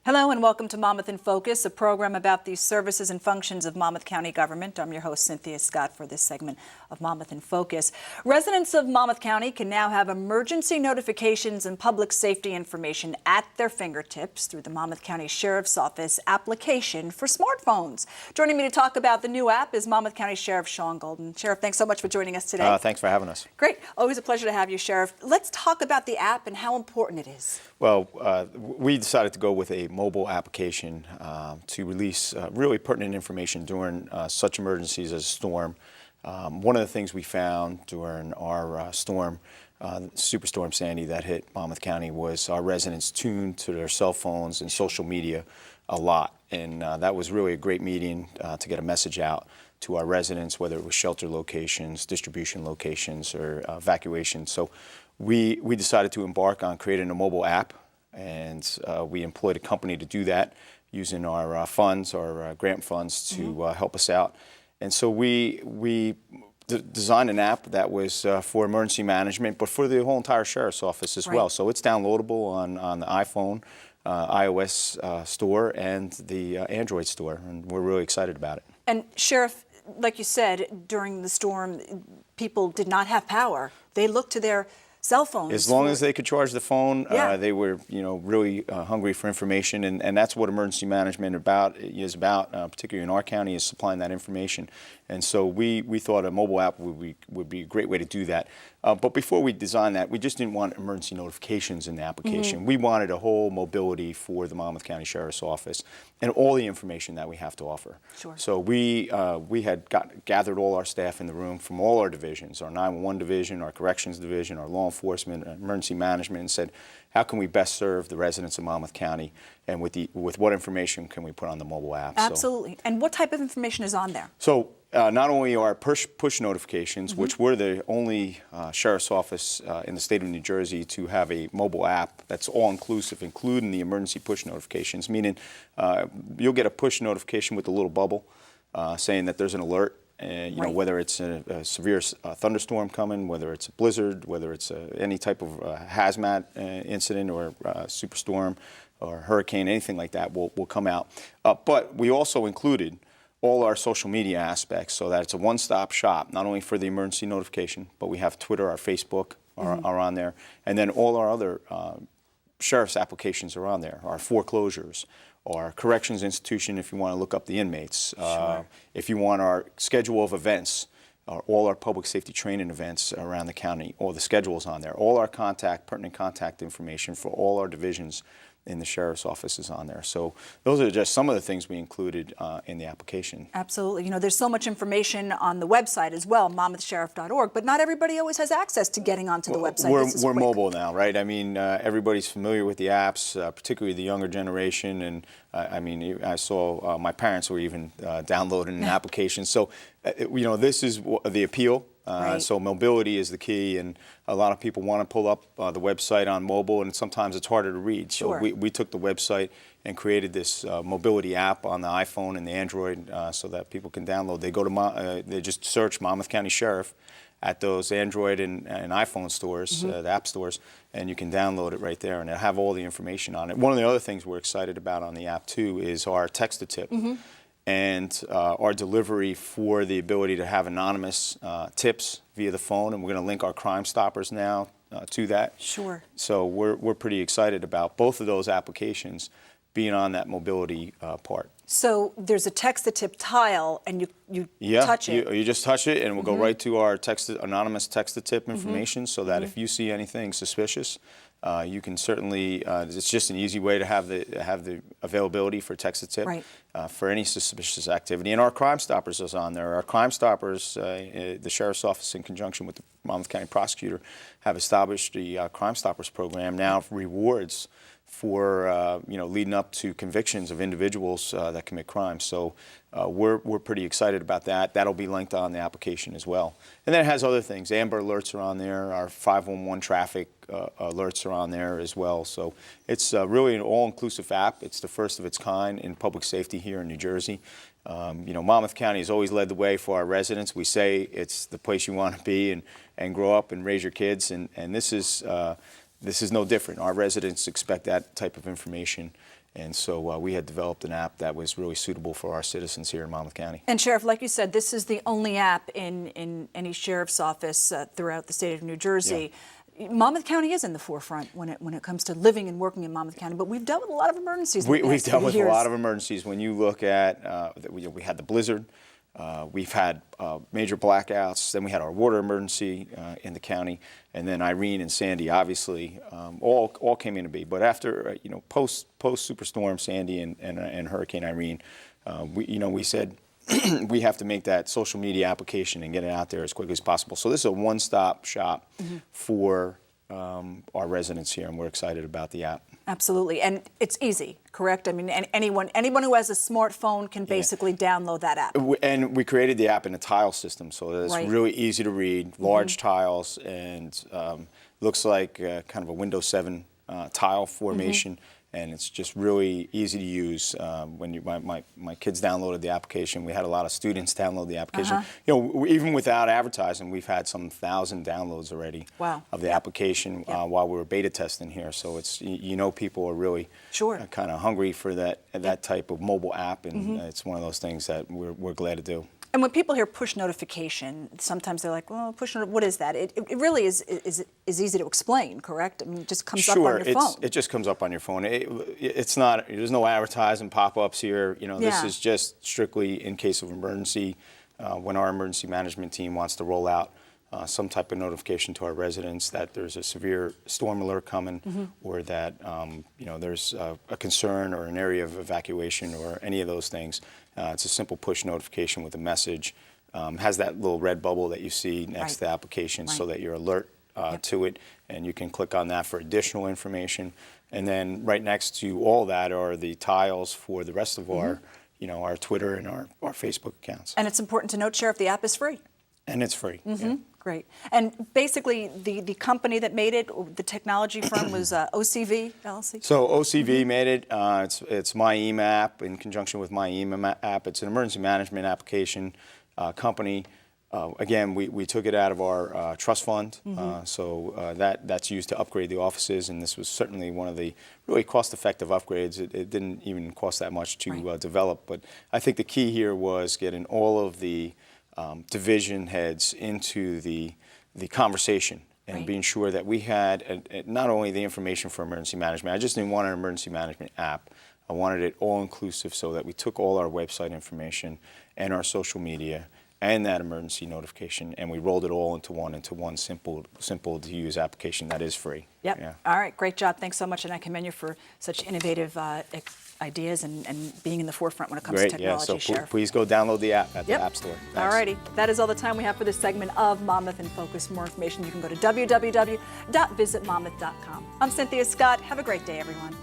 Hello and welcome to Monmouth in Focus, a program about the services and functions of Monmouth County government. I'm your host, Cynthia Scott, for this segment of Monmouth in Focus. Residents of Monmouth County can now have emergency notifications and public safety information at their fingertips through the Monmouth County Sheriff's Office application for smartphones. Joining me to talk about the new app is Monmouth County Sheriff Sean Golden. Sheriff, thanks so much for joining us today. Thanks for having us. Great. Always a pleasure to have you, Sheriff. Let's talk about the app and how important it is. Well, we decided to go with a mobile application to release really pertinent information during such emergencies as a storm. One of the things we found during our storm, Superstorm Sandy that hit Monmouth County, was our residents tuned to their cell phones and social media a lot. And that was really a great meeting to get a message out to our residents, whether it was shelter locations, distribution locations, or evacuation. So we decided to embark on creating a mobile app, and we employed a company to do that using our funds, our grant funds, to help us out. And so we designed an app that was for emergency management, but for the whole entire Sheriff's Office as well. So it's downloadable on the iPhone, iOS store, and the Android store, and we're really excited about it. And Sheriff, like you said, during the storm, people did not have power. They looked to their cell phones. As long as they could charge the phone, they were, really hungry for information, and that's what emergency management is about, particularly in our county, is supplying that information. And so we thought a mobile app would be a great way to do that. But before we designed that, we just didn't want emergency notifications in the application. We wanted a whole mobility for the Monmouth County Sheriff's Office and all the information that we have to offer. Sure. So we had gathered all our staff in the room from all our divisions, our 911 division, our corrections division, our law enforcement, emergency management, and said, how can we best serve the residents of Monmouth County, and with what information can we put on the mobile app? Absolutely. And what type of information is on there? So not only are push notifications, which we're the only sheriff's office in the state of New Jersey to have a mobile app that's all-inclusive, including the emergency push notifications, meaning you'll get a push notification with a little bubble saying that there's an alert. Whether it's a severe thunderstorm coming, whether it's a blizzard, whether it's any type of hazmat incident or superstorm or hurricane, anything like that will come out. But we also included all our social media aspects so that it's a one-stop shop, not only for the emergency notification, but we have Twitter, our Facebook are on there, and then all our other sheriff's applications are on there, our foreclosures, our corrections institution if you want to look up the inmates, if you want our schedule of events, all our public safety training events around the county, all the schedules on there, all our pertinent contact information for all our divisions in the Sheriff's Office is on there. So those are just some of the things we included in the application. Absolutely. There's so much information on the website as well, monmouthsheriff.org, but not everybody always has access to getting onto the website. We're mobile now, right? I mean, everybody's familiar with the apps, particularly the younger generation, and I saw my parents were even downloading an application. So, this is the appeal. So mobility is the key, and a lot of people want to pull up the website on mobile, and sometimes it's harder to read. So we took the website and created this mobility app on the iPhone and the Android so that people can download. They go to they just search Monmouth County Sheriff at those Android and iPhone stores, the app stores, and you can download it right there, and it'll have all the information on it. One of the other things we're excited about on the app too is our text-to-tip. And our delivery for the ability to have anonymous tips via the phone, and we're going to link our Crime Stoppers now to that. Sure. So we're pretty excited about both of those applications being on that mobility part. So there's a text-to-tip tile, and you touch it. You just touch it, and we'll go right to our anonymous text-to-tip information, so that if you see anything suspicious, you can certainly. It's just an easy way to have the availability for text-to-tip for any suspicious activity. And our Crime Stoppers is on there. Our Crime Stoppers, the Sheriff's Office, in conjunction with the Monmouth County Prosecutor, have established the Crime Stoppers program. Now rewards for leading up to convictions of individuals that commit crimes. So we're pretty excited about that. That'll be linked on the application as well. And then it has other things. Amber alerts are on there. Our 511 traffic alerts are on there as well. So it's really an all-inclusive app. It's the first of its kind in public safety here in New Jersey. Monmouth County has always led the way for our residents. We say it's the place you want to be and grow up and raise your kids. And this is this is no different. Our residents expect that type of information. And so we had developed an app that was really suitable for our citizens here in Monmouth County. And Sheriff, like you said, this is the only app in any sheriff's office throughout the state of New Jersey. Yeah. Monmouth County is in the forefront when it comes to living and working in Monmouth County, but we've dealt with a lot of emergencies. We've dealt with a lot of emergencies. When you look at, we had the blizzard, we've had major blackouts, then we had our water emergency in the county, and then Irene and Sandy, obviously, all came into being. But after, post Superstorm Sandy and Hurricane Irene, we said we have to make that social media application and get it out there as quickly as possible. So this is a one-stop shop for our residents here, and we're excited about the app. Absolutely, and it's easy, correct? I mean, anyone who has a smartphone can basically download that app. And we created the app in a tile system, so that it's really easy to read, large tiles, and looks like kind of a Windows 7 tile formation. And it's just really easy to use. When my kids downloaded the application, we had a lot of students download the application. Even without advertising, we've had some 1,000 downloads already of the application while we were beta testing here. So it's people are really kind of hungry for that type of mobile app, and it's one of those things that we're glad to do. And when people hear push notification, sometimes they're like, well, what is that? It really is easy to explain, correct? I mean, it just comes up on your phone. It just comes up on your phone. It's not, there's no advertising pop-ups here. This is just strictly in case of emergency, when our emergency management team wants to roll out some type of notification to our residents that there's a severe storm alert coming, or that there's a concern or an area of evacuation or any of those things. It's a simple push notification with a message. Has that little red bubble that you see next to the application so that you're alert to it, and you can click on that for additional information. And then right next to all that are the tiles for the rest of our, our Twitter and our Facebook accounts. And it's important to note, Sheriff, the app is free. And it's free. Great. And basically, the company that made it, or the technology firm, was OCV LLC? So OCV made it. It's My EMA app in conjunction with My EMA app. It's an emergency management application company. Again, we took it out of our trust fund, so that's used to upgrade the offices, and this was certainly one of the really cost-effective upgrades. It didn't even cost that much to develop, but I think the key here was getting all of the division heads into the conversation and being sure that we had not only the information for emergency management. I just didn't want an emergency management app. I wanted it all-inclusive, so that we took all our website information and our social media and that emergency notification, and we rolled it all into one simple to use application that is free. Yep. Yeah. All right, great job. Thanks so much, and I commend you for such innovative ideas and being in the forefront when it comes to technology, so Sheriff. Please go download the app at the App Store. Thanks. All righty. That is all the time we have for this segment of Monmouth in Focus. For more information, you can go to www.visitmonmouth.com. I'm Cynthia Scott. Have a great day, everyone.